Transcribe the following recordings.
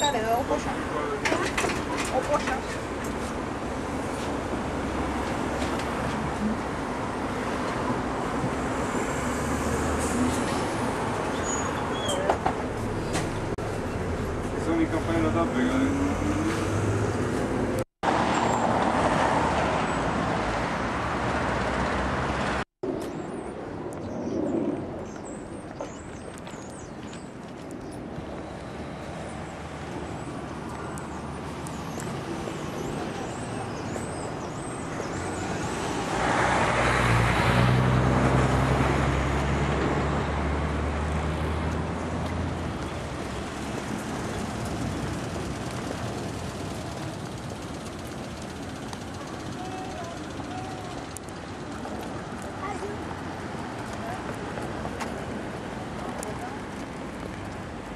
Allez, au prochain. Au prochain. Sono in campagna da pregare.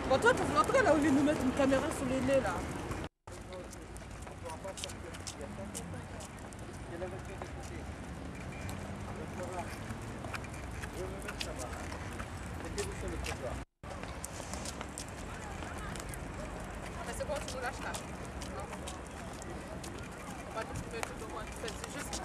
Bon, toi, tu veux rentrer là où ils nous mettent une caméra sur les nez là. C'est bon, tu nous lâches là. On va te trouver tout au moins. C'est juste.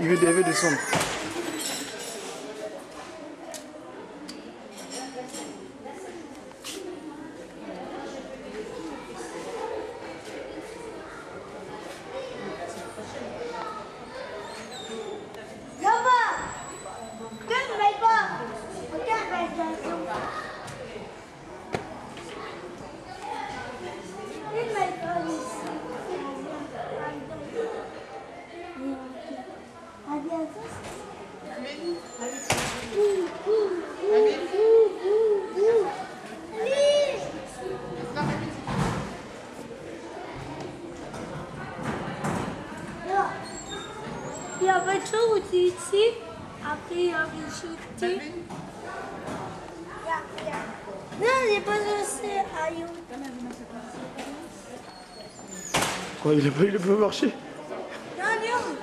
Il devait descendre. Il y avait une chose ici, après il y avait une chose ici. Non, il n'est pas aussi ailleurs. Quoi, il a pas marché? Non, non.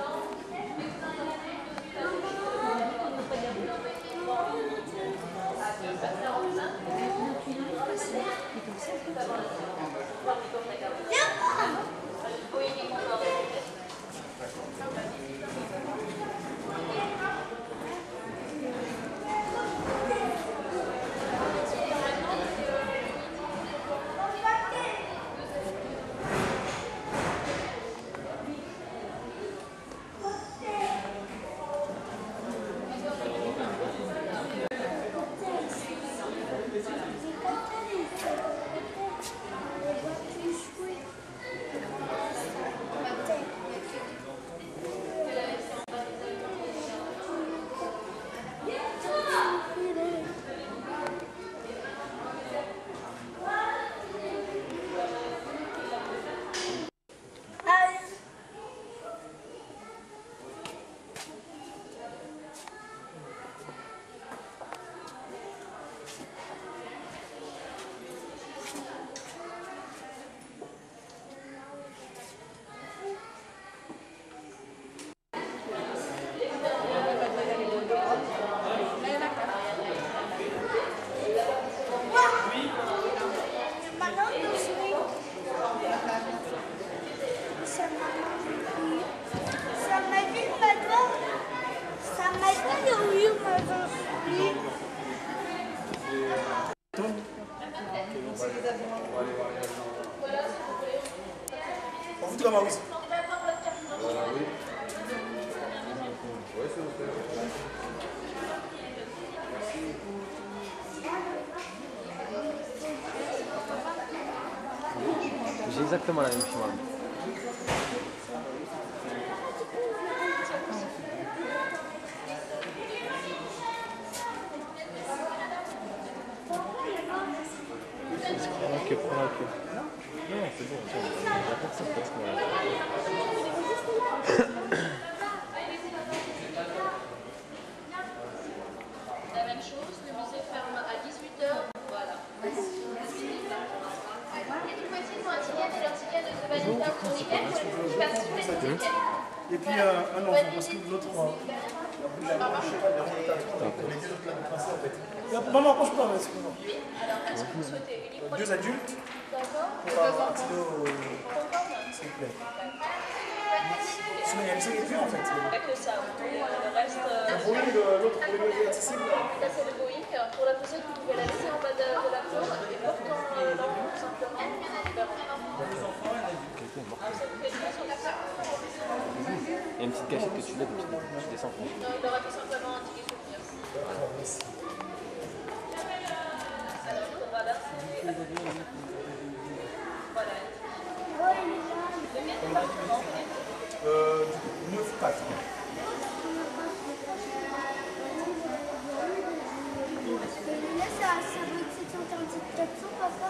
J'ai exactement la même chose. Prends la queue. Non, c'est bon, il n'y a personne parce que... La même chose, le musée ferme à 18 h. Voilà. Il y a des poitiers pour un ticket et leur ticket de validation pour les week-end. Je passe tous les tickets. Et puis un enfant, parce que l'autre. Maman, approche pas, excuse-moi. Oui, alors est-ce que vous souhaitez uniquement 2 adultes d'accord pour un stylo, s'il vous plaît. Sinon, il y a une seule étude en fait. Pas que ça, le reste. L'autre pour les musées accessibles. Là, c'est le Boeing. Pour la poussette, vous pouvez la laisser en bas de la cour et portant l'enfant tout simplement. Il y a une petite cachette que tu lèves et tu descends. Non, il aura tout simplement un ticket souvenir. Alors, voilà. Voilà. 9-4. Là, ça vaut 747 400, papa.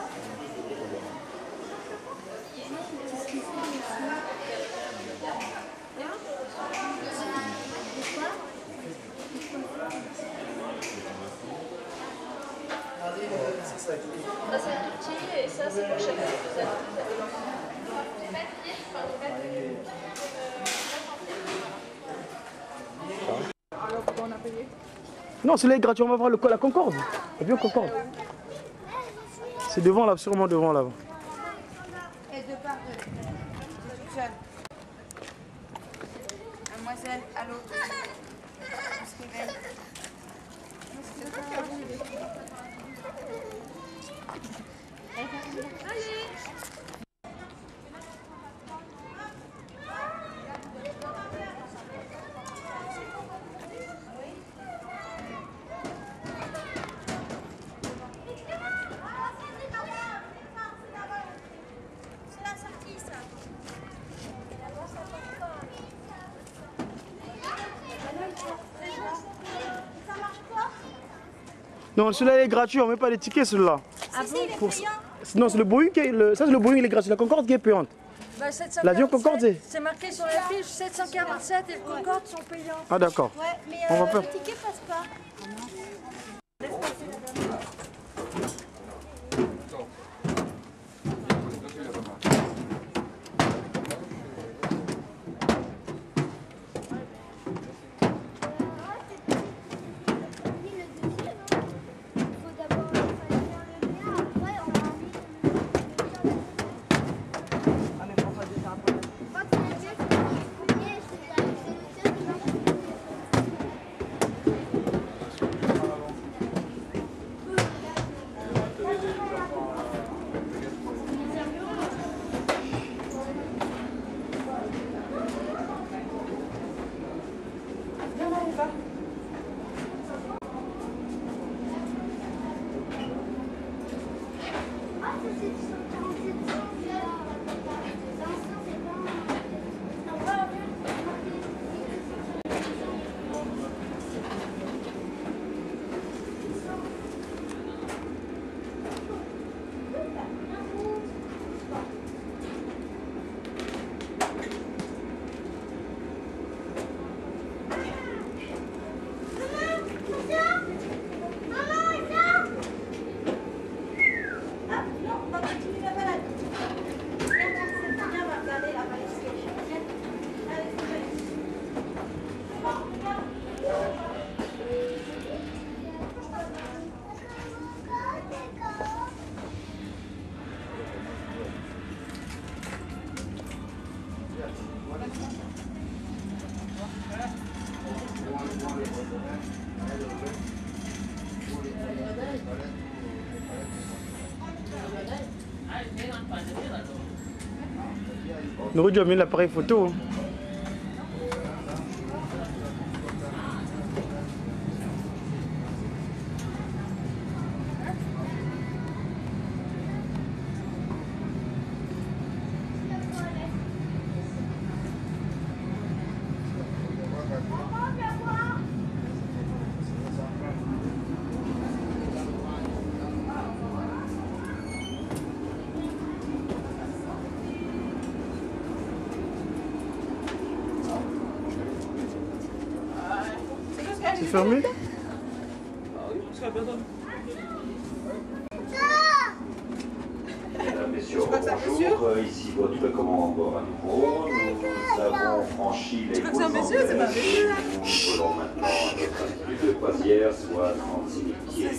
Ça, c'est tout petit et ça, c'est pour chacun des deux adultes. Alors pourquoi on a payé? Non, celui-là est gratuit, on va voir la Concorde. Et bien Concorde. C'est devant là, sûrement devant là-bas. Et de part toute seule. Mademoiselle, allô? On se réveille. C'est toi qui as voulu. Non, celui-là est gratuit, on ne met pas les tickets celui-là. Ah bon? Non, c'est le Boeing qui est ça c'est le Boeing, il est gratuit. La Concorde qui est payante. Bah, L'avion Concorde, c'est marqué sur la fiche 747 et le Concorde sont payants. Ah d'accord. Ouais, mais On va faire. le ticket passe pas. On aurait dû amener l'appareil photo. C'est fermé? Mesdames, Messieurs, bonjour. Ici votre commande à nouveau. Nous avons franchi les côtes anglaises. Nous volons maintenant à notre altitude de croisière, soit 36 000 pieds.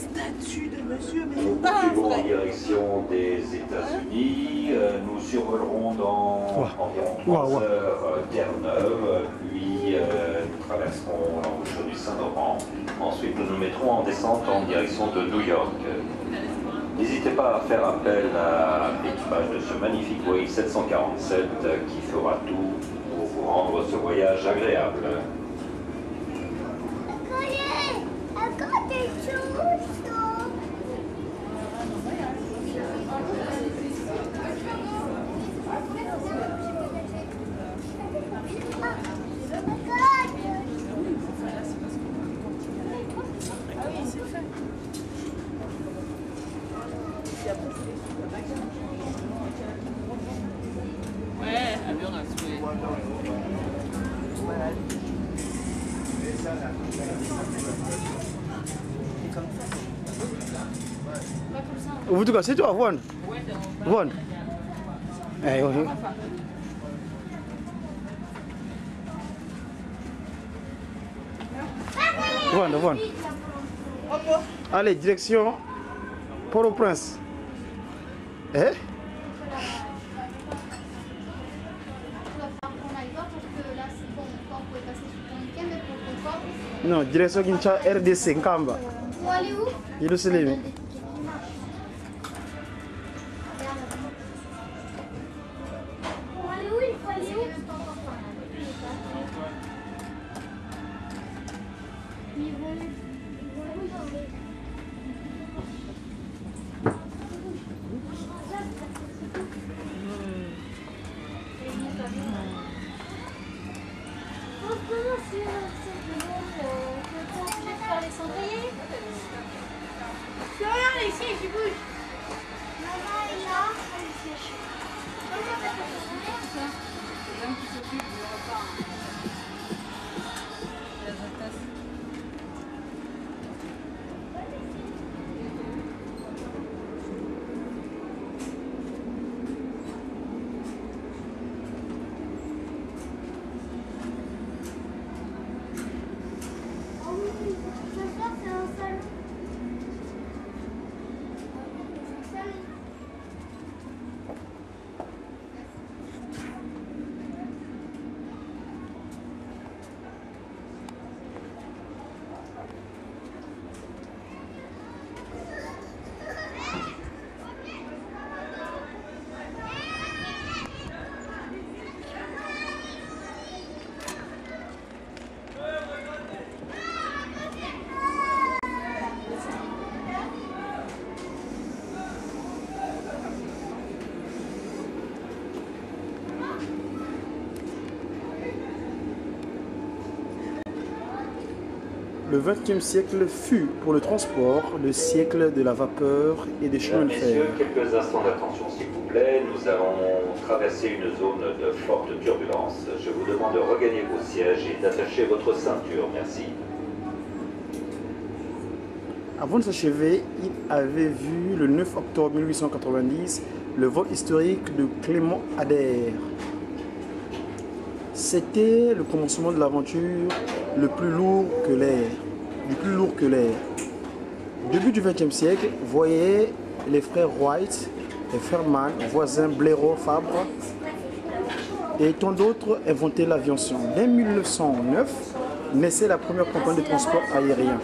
Nous poursuivons en direction des États-Unis. Nous survolerons dans environ 3 heures Terre-Neuve, puis nous traverserons l'embouchure du Saint-Laurent. Ensuite, nous nous mettrons en descente en direction de New York. N'hésitez pas à faire appel à l'équipage de ce magnifique Boeing 747 qui fera tout pour vous rendre ce voyage agréable. Vous tout cas, c'est toi, Von. Von. Eh, oui. Von. Allez, direction Port-au-Prince. Eh? Non, direction Kinshasa RDC, Nkamba. Pour aller où? Yerusalem. Pour aller où? Il faut aller où? Ils vont où dans les... Regarde ici, qui bouge. Maman est là. Le XXe siècle fut, pour le transport, le siècle de la vapeur et des chemins de fer. Messieurs, quelques instants d'attention s'il vous plaît. Nous allons traverser une zone de forte turbulence. Je vous demande de regagner vos sièges et d'attacher votre ceinture. Merci. Avant de s'achever, il avait vu le 9 octobre 1890 le vol historique de Clément Ader. C'était le commencement de l'aventure le plus lourd que l'air. Début du XXe siècle, voyez les frères Wright, les frères Mann, voisins Blériot, Fabre et tant d'autres inventer l'aviation. Dès 1909, naissait la première compagnie de transport aérien,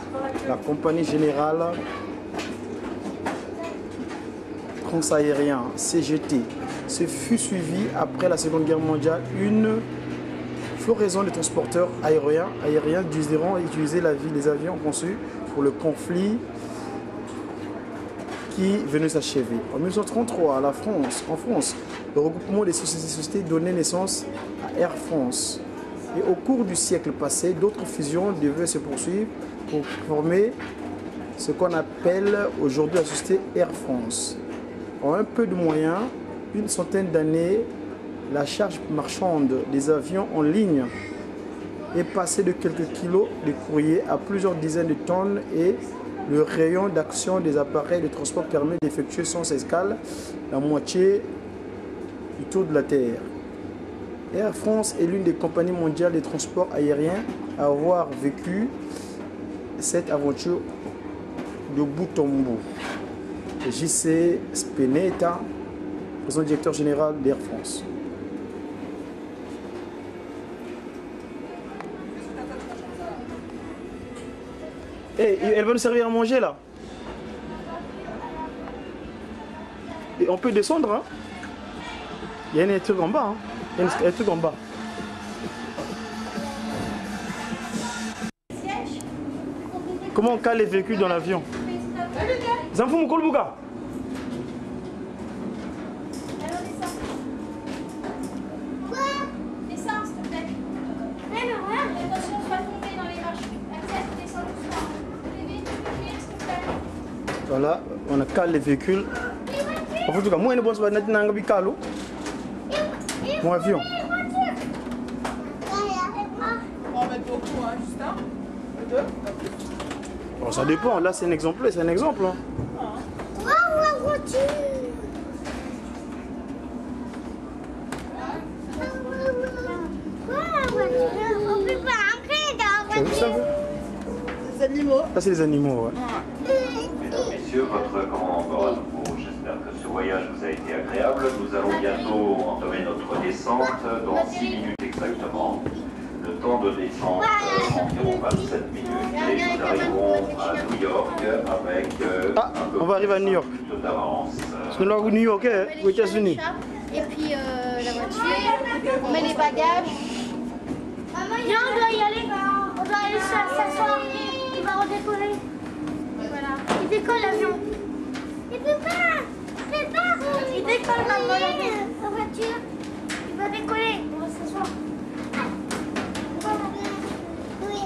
la Compagnie Générale France Aérien, CGT. Ce fut suivi après la Seconde Guerre mondiale une floraison de transporteurs aériens désirant utiliser les avions conçus pour le conflit qui venait s'achever. En 1933, en France, le regroupement des sociétés donnait naissance à Air France. Et au cours du siècle passé, d'autres fusions devaient se poursuivre pour former ce qu'on appelle aujourd'hui la société Air France. En un peu de moyens, une centaine d'années, la charge marchande des avions en ligne est passée de quelques kilos de courrier à plusieurs dizaines de tonnes et le rayon d'action des appareils de transport permet d'effectuer sans escale la moitié du tour de la Terre. Air France est l'une des compagnies mondiales de transport aérien à avoir vécu cette aventure de bout en bout. JC Spinetta, président directeur général d'Air France. Hey, elle va nous servir à manger là. Et on peut descendre, hein. Il y a un truc en bas, hein. Il y a un truc en bas. Comment on cale les véhicules dans l'avion? Zanfou Moukol Bouga. Voilà, on a calé les véhicules. En tout cas, moi, je ne sais pas si mon avion. On va mettre beaucoup, hein, Justin. Deux. Bon, ça dépend, là c'est un exemple, c'est un exemple. Hein. La voiture. On peut pas entrer dans la voiture. Les animaux. Ça c'est les animaux, ouais. Mesdames, Messieurs, votre commandant bord à nouveau. J'espère que ce voyage vous a été agréable. Nous allons bientôt entamer notre descente dans 6 minutes exactement. Le temps de descente environ 27 minutes et nous arriverons à New York avec un peu on va arriver à New York. plus d'avance. Parce que là, au New York, aux États-Unis. Et puis la voiture, on met les bagages. Viens, on doit y aller. On doit aller s'asseoir. Il va redécoller. Voilà. Il décolle l'avion. Il peut pas. Il décolle la voiture. Il va décoller. On va s'asseoir. Oui.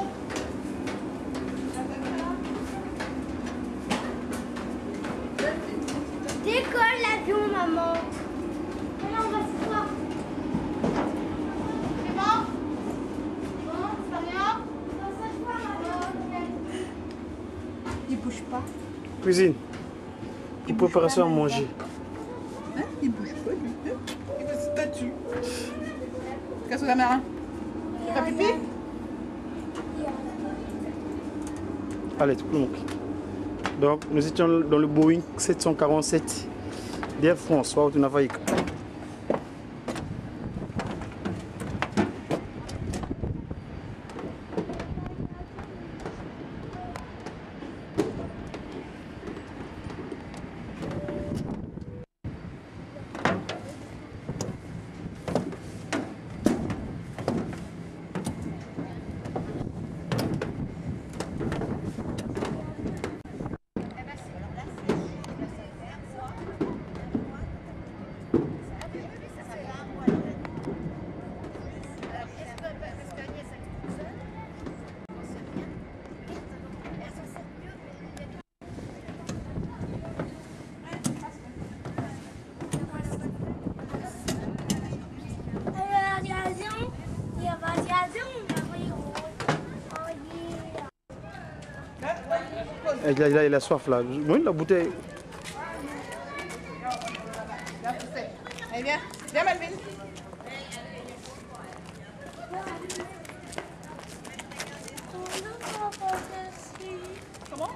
Décolle l'avion, maman. Maintenant, on va s'asseoir. C'est bon? C'est bon? C'est pas bien? On va s'asseoir, maman. Il bouge pas. Cuisine. Pour préparation à manger. Hein? Il bouge pas, lui. Il va se statue. Qu'est-ce que la marin? Tu fais pipi? Allez, tout le monde. Donc, nous étions dans le Boeing 747 d'Air France, soit au Navaïque. Il a soif là. Oui, la bouteille. Allez, viens. Viens, Melvin. Comment?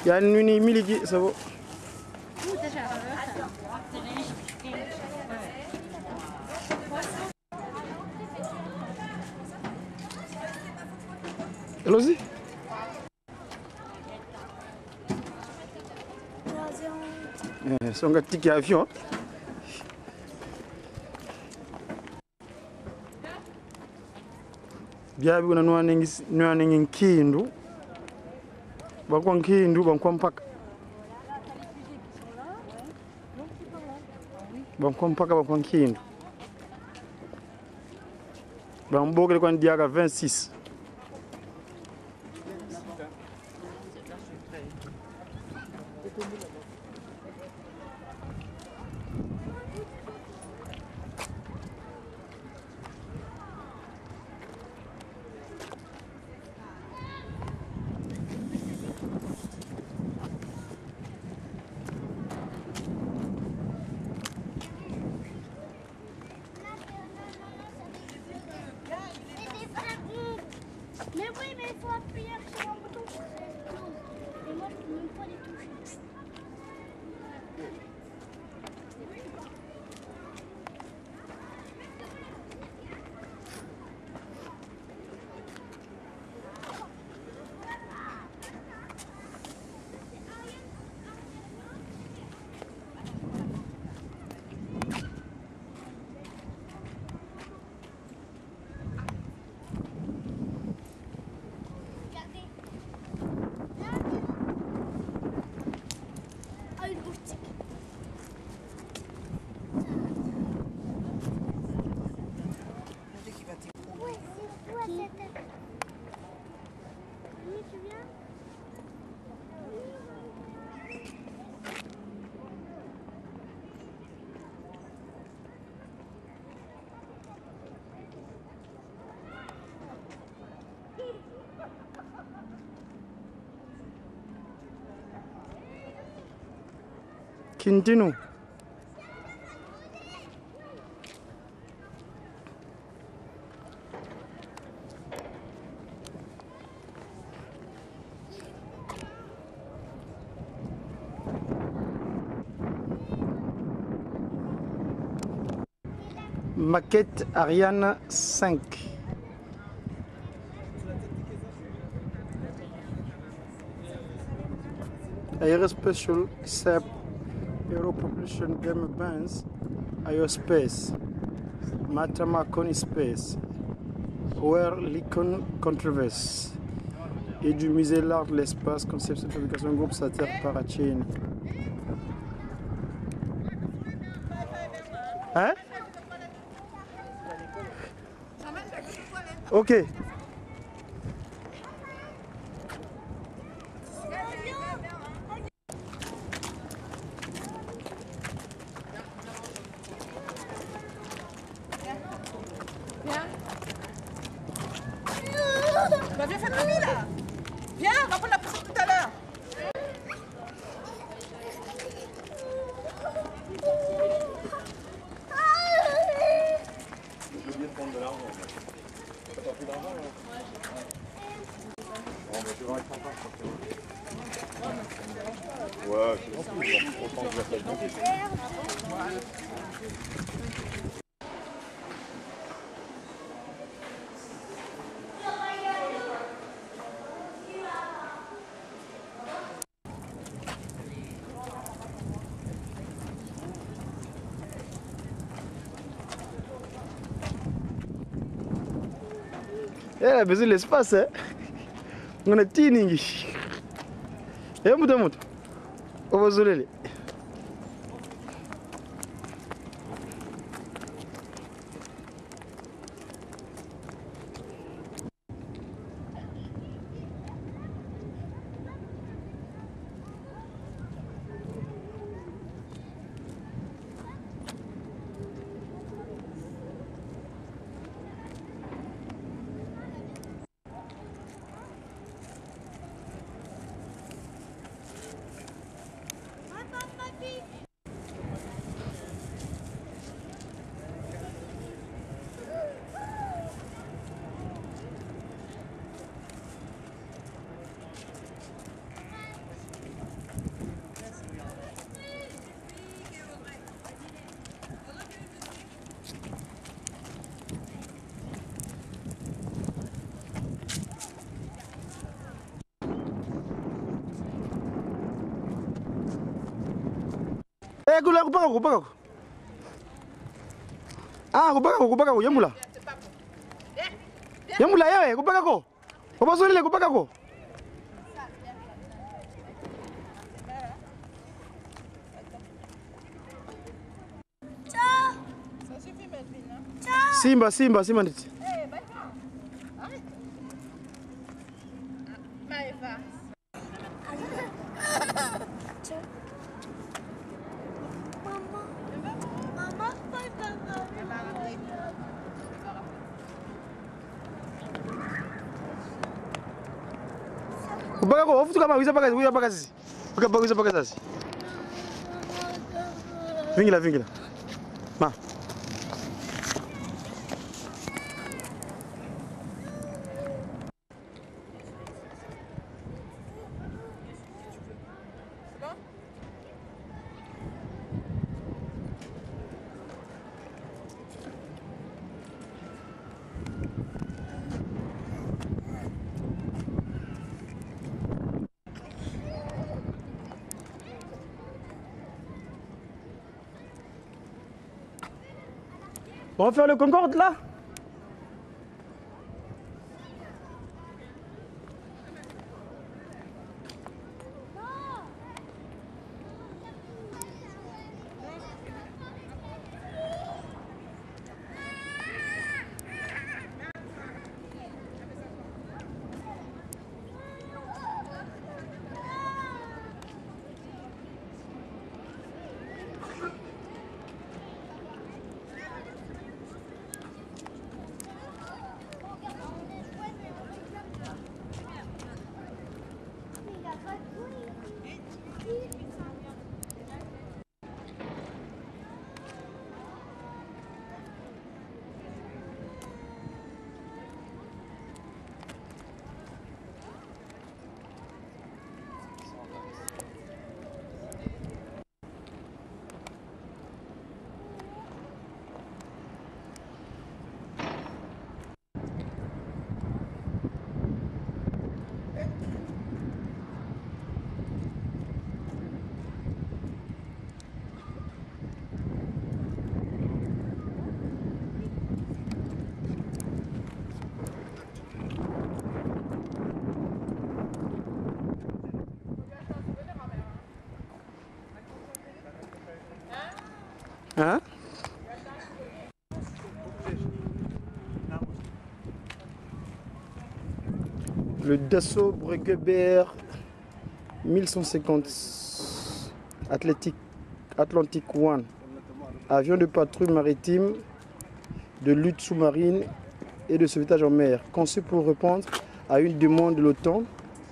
يعني مني ملكي سبو allons-y. Son gars ticket avion. Biabi una nwa nengi kindu. Bakwa kindu bakwa mpaka. Bakwa mpaka bakwa kindu. Bamboke kwa ndiaga 26. Mais oui, mais il faut appuyer sur un bouton pour que ça explose. Et moi, je peux même pas les toucher. Quintino. Maquette Ariane 5. Aerospatial SEP Aero Propulsion Game Bands Aerospace Matamaconi Space Where Lincoln Controversy et du musée L'Art de l'Espace Conception de fabrication groupe Sater Parachine. Hein? Ok. Bah viens faire mamie là. Viens, on va prendre la poussette tout à l'heure. J'ai oublié de prendre de l'argent. T'as pas pris d'argent là? Bon, mais tu vas être sympa, je pense. Ouais, c'est bon, autant que je la fasse dentiste. Elle a besoin de l'espace, hein? On a tiningi. Et muda muda. On va zoler. Eh, Goula, Goupaka. Ah, Goupaka, Yamula. Yamula, Yawe, Goupaka. Goupaka, Goupaka. Simba, nditi. Arrête. Maëva. Maman, Goupaka, ofutu kama wiza pakazi. Wiza pakazi. Vingila. Ma. On va faire le Concorde là? Hein? Le Dassault Breguebert 1150 Atlantic One, avion de patrouille maritime, de lutte sous-marine et de sauvetage en mer, conçu pour répondre à une demande de l'OTAN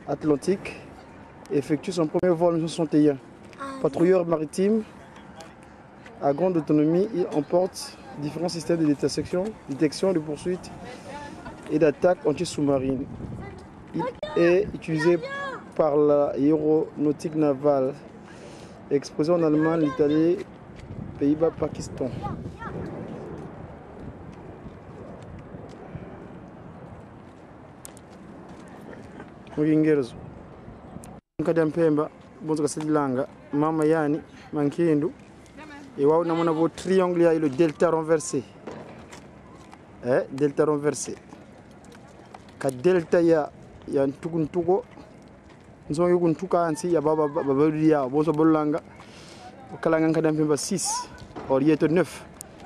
Atlantique, effectue son premier vol en 1961. Patrouilleur maritime à grande autonomie, il emporte différents systèmes de détection, de poursuite et d'attaque anti-sous-marine. Il est utilisé par l'aéronautique navale, exposé en Allemagne, l'Italie, Pays-Bas, Pakistan. Mugingerezo nkadi mpemba bonzo kasilanga mama yani mankindu et waouh namona vo triangle ya le delta renversé, delta renversé ka delta ya ntukuntuko nzongi kuntuka ansi ya baba ya bonzo bolanga kalanga nkadi mpemba 6 Orieto 9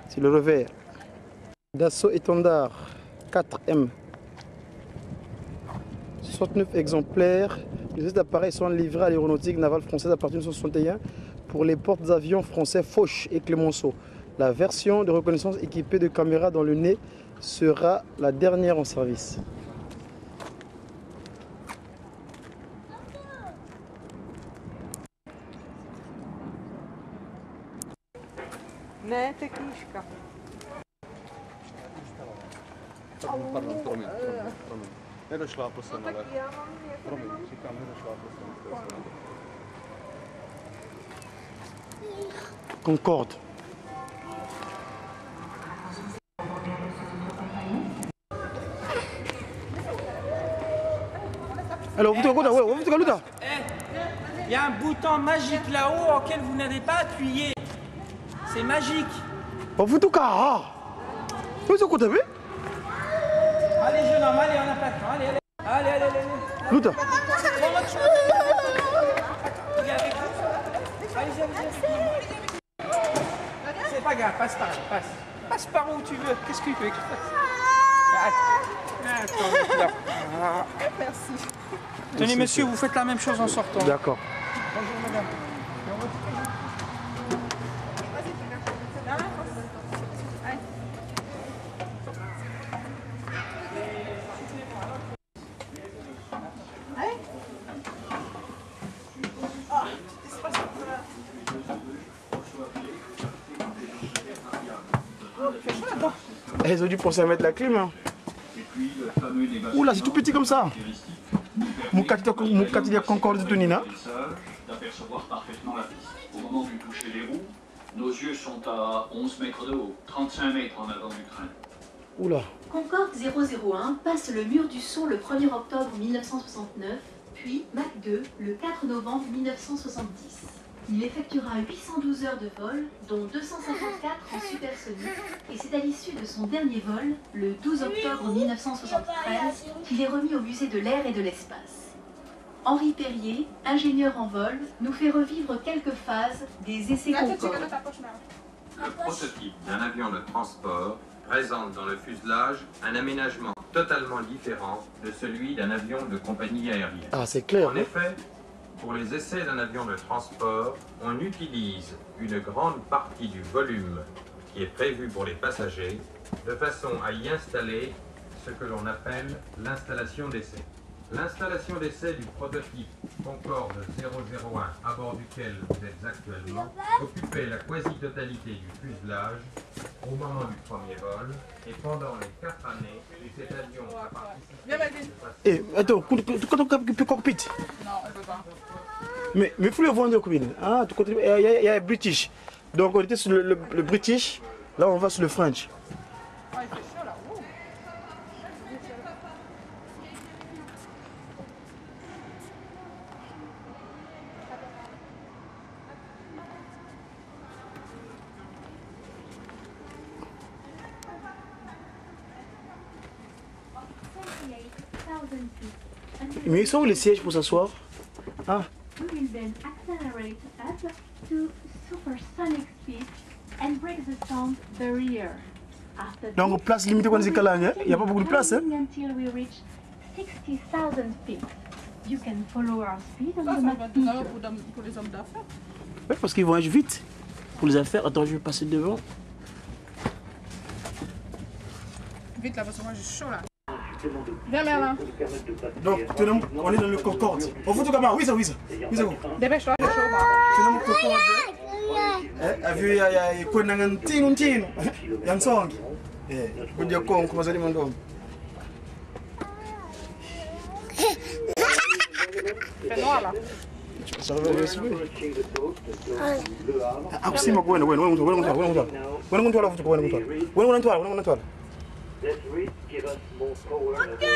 c'est le revers. Dassault étendard 4M, 69 exemplaires. Les appareils sont livrés à l'aéronautique navale française à partir de 1961 pour les porte-avions français Foch et Clemenceau. La version de reconnaissance équipée de caméras dans le nez sera la dernière en service. Concorde. Alors, il y a un bouton magique là-haut auquel vous n'avez pas appuyé. C'est magique. On fout tout cas. Vous êtes content, Allez, jeune homme, allez, on n'a pas de temps. Allez, allez. Allez, allez, allez. L'autre. C'est pas grave, passe par là, passe. Passe par où tu veux. Qu'est-ce qu'il veut que je fasse? Attends, Merci. tenez, monsieur, vous faites la même chose en sortant. D'accord. Bonjour, madame. Ils ont dû penser à mettre la clim. Hein. Oula, c'est tout petit comme ça. Moukatidia Concorde de Tonina. D'apercevoir parfaitement la piste. Au moment du toucher des roues, nos yeux sont à 11 mètres de haut, 35 mètres en avant du train. Oula. Concorde 001 passe le mur du son le 1er octobre 1969, puis Mach 2 le 4 novembre 1970. Il effectuera 812 heures de vol, dont 254 en supersonique, et c'est à l'issue de son dernier vol, le 12 octobre 1973, qu'il est remis au musée de l'air et de l'espace. Henri Perrier, ingénieur en vol, nous fait revivre quelques phases des essais Concorde. Le prototype d'un avion de transport présente dans le fuselage un aménagement totalement différent de celui d'un avion de compagnie aérienne. Ah, c'est clair. En effet, pour les essais d'un avion de transport, on utilise une grande partie du volume qui est prévu pour les passagers, de façon à y installer ce que l'on appelle l'installation d'essai. L'installation d'essai du prototype Concorde 001 à bord duquel vous êtes actuellement occupait la quasi-totalité du fuselage au moment du premier vol et pendant les 4 années où cet avion a participé. Eh, attends, quand on peut cockpit. Non, on peut pas. Mais il faut le vendre au combine. Ah, il y a British. Donc on était sur le British, là on va sur le French. Ah, il fait chaud là. Ouh. Mais ils sont où les sièges pour s'asseoir? Ah. We will then accelerate up to supersonic speed and break the sound barrier. After Donc place limitée quand on dit qu'il n'y a pas beaucoup de place. Hein? Until we reach 60,000 feet. You can follow our speed on Ça, the ça map va être feature. pour les hommes d'affaires. Oui, parce qu'ils vont agir vite pour les affaires. Attends, je vais passer devant. Vite là, parce que moi j'ai chaud là. Viens Merlin. Donc, on est dans le Concorde. On fout tout comme ça. Oui, ça, oui, ça. Oui, ça. Dépêche-toi, j'ai chaud moi. Tenons le Concorde. Avion, il y a quoi dans un tino. Il y a un song. Eh, je peux dire comment ça dit mon homme. C'est noir là. Ça va bien sûr. Ah, c'est moi, bueno. This reef give us more power than the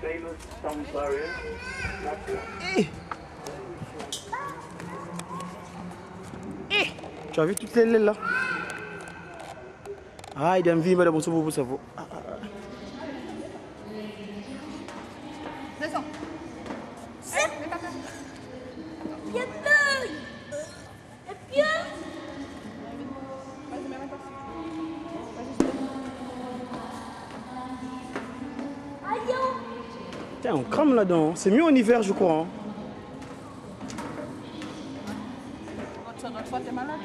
famous sound barrier. Tu as vu toutes les ailes là? Ah, il y a une vie, madame, pour ça. Descends. Il y a peur. Et puis, Tiens, on crame là-dedans. C'est mieux en hiver, je crois. Hein. Notre fois, t'es malade.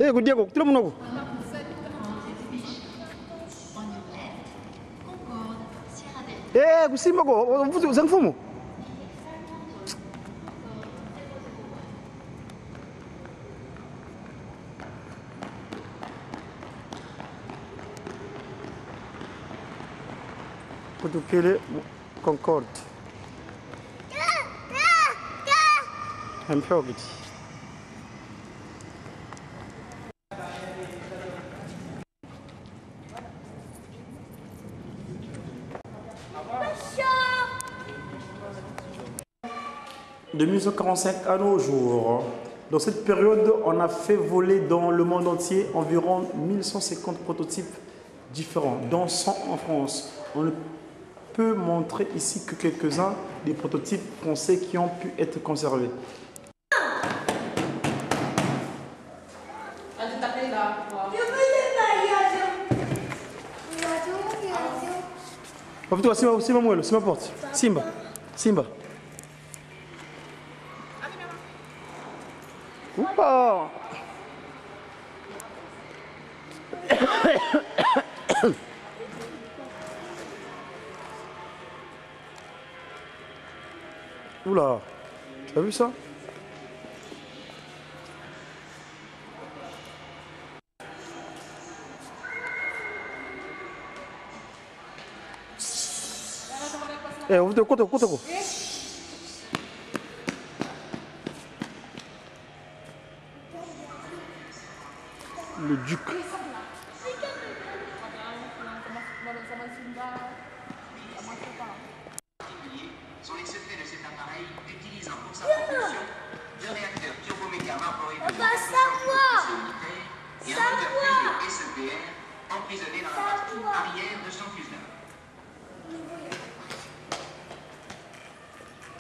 Eh, good Diego, tout le monde. Eh, vous savez, vous en fumez. Kutupele Concorde. Empogit. de 1945 à nos jours. Dans cette période, on a fait voler dans le monde entier environ 1150 prototypes différents, dont 100 en France. On ne peut montrer ici que quelques-uns des prototypes français qui ont pu être conservés. C'est ma porte. Simba. Simba. Oupa. Oula. Tu as vu ça? Conta. Le duc. Sont exceptés de cet appareil utilisant pour sa propulsion deux réacteurs turboméca Marbury de et un moteur privé SEPR emprisonné dans la partie arrière de son fuselage.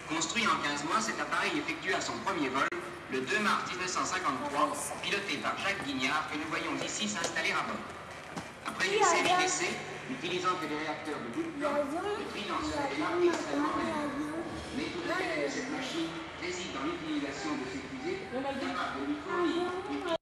Construit en 15 mois, cet appareil effectua son premier vol le 2 mars 1953, piloté par Jacques Guignard, que nous voyons ici s'installer à bord. Après une série d'essais, utilisant que des réacteurs de bout de blanc, le Trident se révéla extrêmement maniable. Mais tout de même, cette machine réside dans l'utilisation de ses fusées capable de lui fournir une...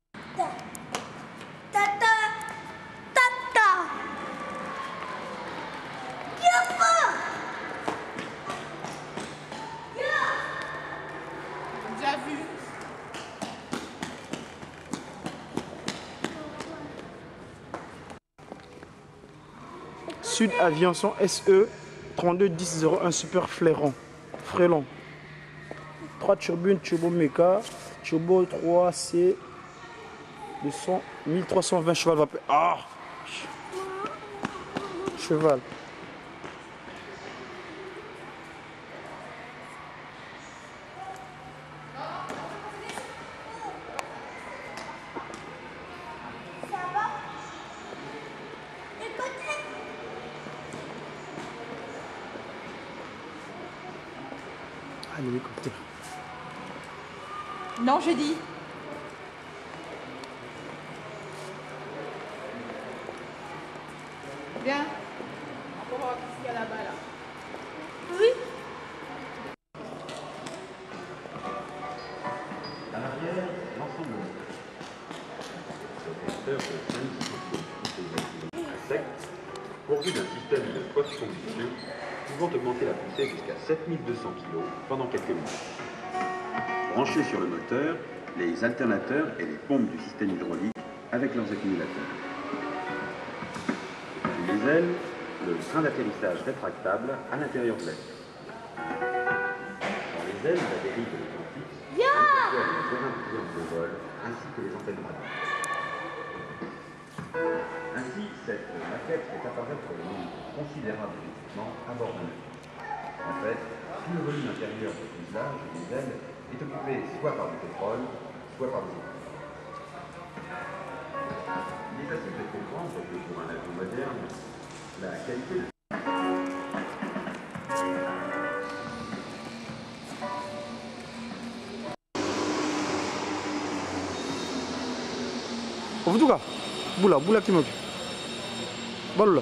Sud Aviation SE 321001 Super Frélon. 3 turbines turbo méca, turbo 3C 1320 cheval vapeur. Ah, cheval. Ah, l'hélicoptère. Non, j'ai dit. Viens. On va voir ce qu'il y a là-bas, là. Oui. À l'arrière, l'ensemble à sec, pourvu d'un système de post-combustion pouvant augmenter la poussée jusqu'à 7200 kg pendant quelques minutes. Branchés sur le moteur, les alternateurs et les pompes du système hydraulique avec leurs accumulateurs. Les ailes, le train d'atterrissage rétractable à l'intérieur de l'aile. Dans les ailes, la dérive de l'Atlantique, on peut les terrains de vol ainsi que les antennes radar. Ainsi, cette maquette fait apparaître le nombre considérable d'équipements à bord d'un avion. En fait, tout le volume intérieur du fuselage et des ailes est occupé soit par du pétrole, soit par des équipements. Il est facile de comprendre que pour un avion moderne, la qualité de... Ovutuka, bula kimoki. Balula.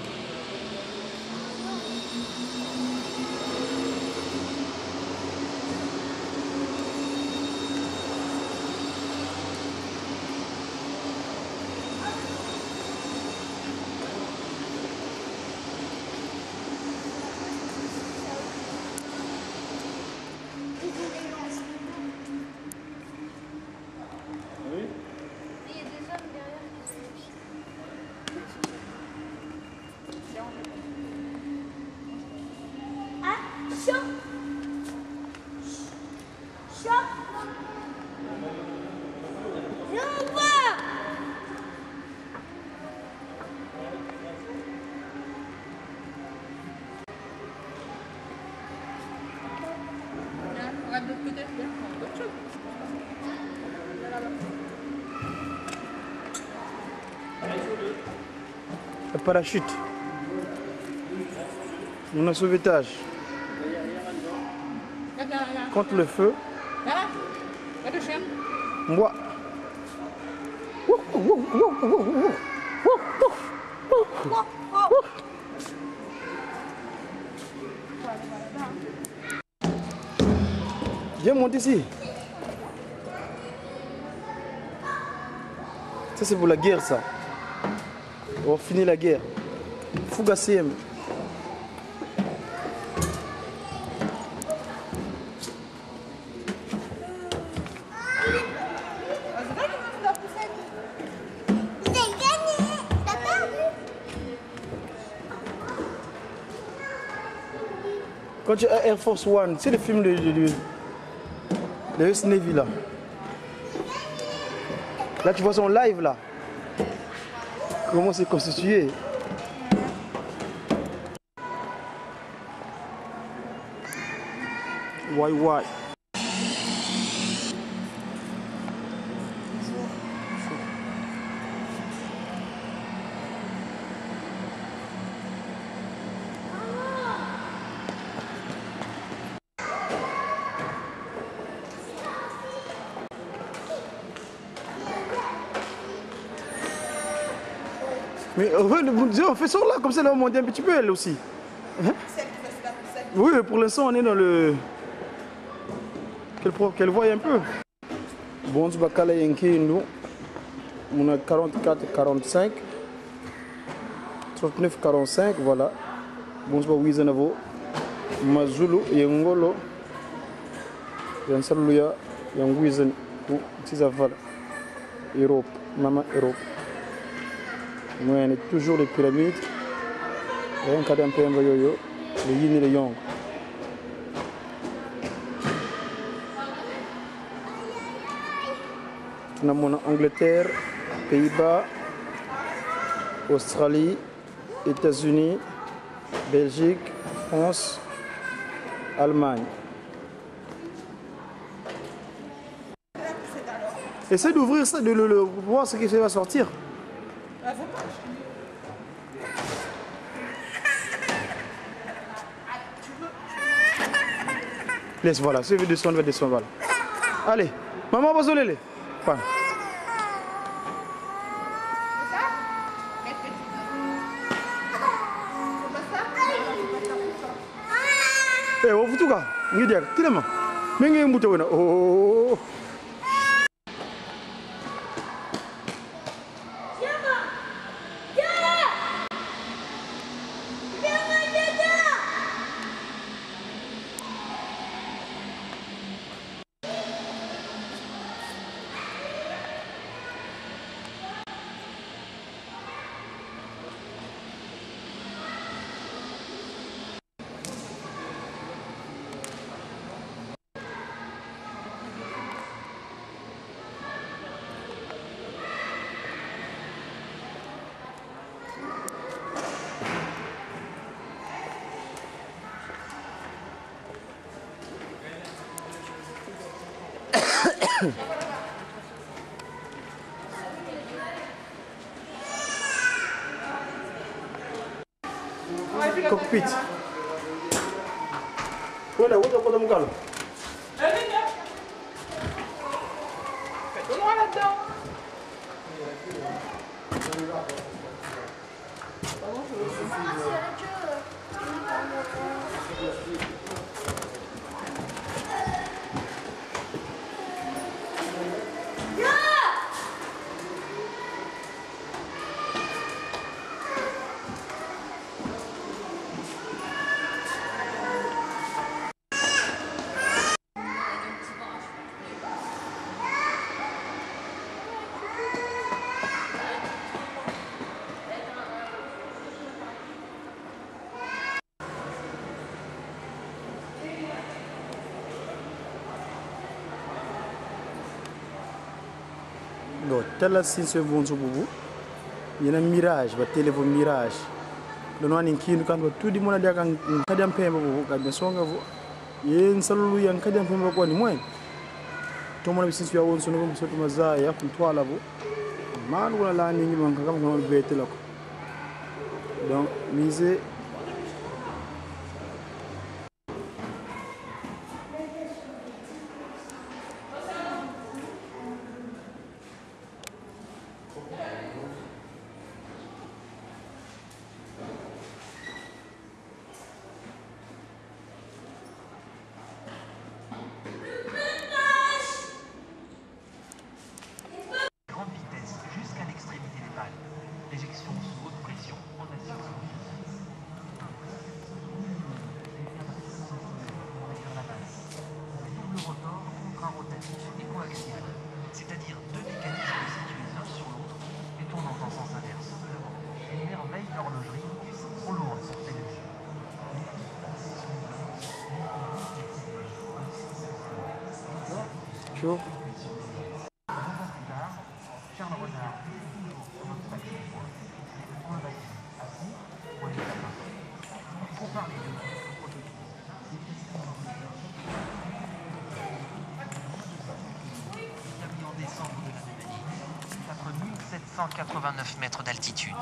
de l'autre côté, bien. D'autres choses. Le parachute. On a sauvetage. Contre le feu. Là, là, le chien. Moi. Viens monter ici. Ça c'est pour la guerre ça. On va finir la guerre. Fouga CM. Quand tu as Air Force One, c'est le film de US Navy là. Là tu vois son live là. Comment c'est constitué. Why. Mais on fait ça là, comme ça, là, on monte un petit peu elle aussi. Hein? Oui, pour l'instant, on est dans le... Qu'elle voie un peu. Bon, tu vas caler un qui nous. On a 44, 45. 39, 45, voilà. Bon, tu vas Wizanavo. Mazulu, Yangolo. Yansaluya, Yangwizan. Tizafal. Europe, Maman Europe. Nous, on est toujours les pyramides. Et un cas d'un peu yo-yo, le yin et le yang. Nous avons Angleterre, Pays-Bas, Australie, États-Unis, Belgique, France, Allemagne. Essaye d'ouvrir ça, de voir ce qui va sortir. Laisse, voilà, si tu veux descendre, voilà. Allez, maman, va se lever. Eh, on fout tout cas. On dit, tiens-moi. Mais il y a un bouton. Oh. Cockpit. Voilà, où est-ce mon gars? Fais-toi là-dedans. Donc, tel est ce bon boubou. Il y a un mirage, un téléphone mirage. Le nom est qui nous quand tout le monde a dit qu'on a un peu de yen salulu yang kadam pemba kwa ni mwen to mo bisinsu ya won sono ko soto maza ya kun to alabo man wala la ni ngi man kam ko bete lako donc mise c'est-à-dire deux mécanismes situés l'un sur l'autre et tournant en sens inverse. Une merveille d'horlogerie trop lourde pour ces mesures. Chaud. Charles Renard toujours sur notre papier pour le bâtiment assis pour les lapins. Pour parler de prototype. Établi en décembre de la même année, 4789 mètres d'altitude.